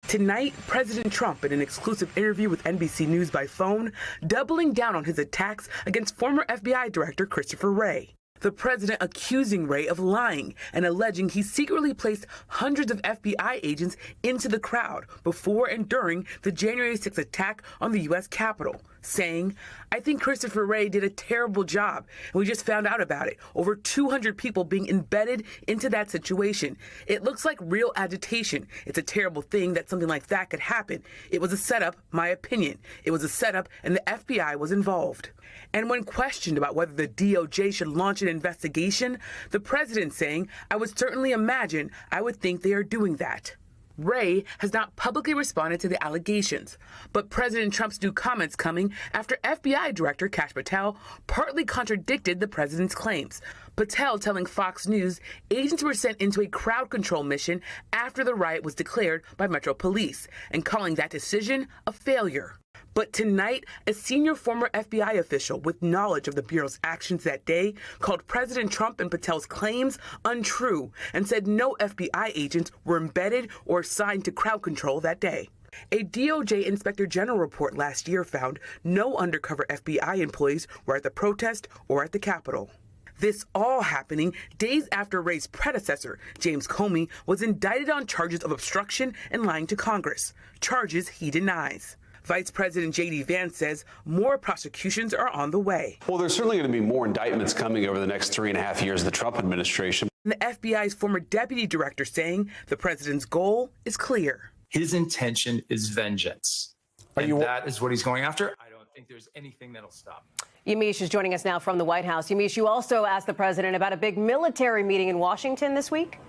Tonight, President Trump, in an exclusive interview with NBC News by phone, doubling down on his attacks against former FBI Director Christopher Wray. The president accusing Wray of lying and alleging he secretly placed hundreds of FBI agents into the crowd before and during the January 6th attack on the U.S. Capitol, saying, "I think Christopher Wray did a terrible job, and we just found out about it. Over 200 people being embedded into that situation. It looks like real agitation. It's a terrible thing that something like that could happen. It was a setup, my opinion. It was a setup, and the FBI was involved." And when questioned about whether the DOJ should launch an investigation, the president saying, "I would certainly imagine, I would think they are doing that." Wray has not publicly responded to the allegations, but President Trump's new comments coming after FBI Director Kash Patel partly contradicted the president's claims. Patel telling Fox News agents were sent into a crowd control mission after the riot was declared by Metro Police, and calling that decision a failure. But tonight, a senior former FBI official with knowledge of the Bureau's actions that day called President Trump and Patel's claims untrue and said no FBI agents were embedded or assigned to crowd control that day. A DOJ Inspector General report last year found no undercover FBI employees were at the protest or at the Capitol. This all happening days after Wray's predecessor, James Comey, was indicted on charges of obstruction and lying to Congress, charges he denies. Vice President J.D. Vance says more prosecutions are on the way. Well, there's certainly going to be more indictments coming over the next 3.5 years of the Trump administration. And the FBI's former deputy director saying the president's goal is clear. His intention is vengeance. And that is what he's going after. I don't think there's anything that'll stop him. Yamiche is joining us now from the White House. Yamiche, you also asked the president about a big military meeting in Washington this week.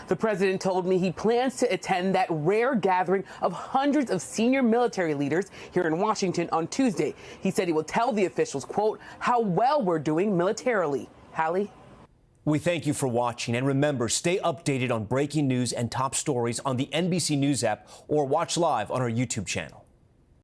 The president told me he plans to attend that rare gathering of hundreds of senior military leaders here in Washington on Tuesday. He said he will tell the officials, quote, how well we're doing militarily. Hallie? We thank you for watching. And remember, stay updated on breaking news and top stories on the NBC News app or watch live on our YouTube channel.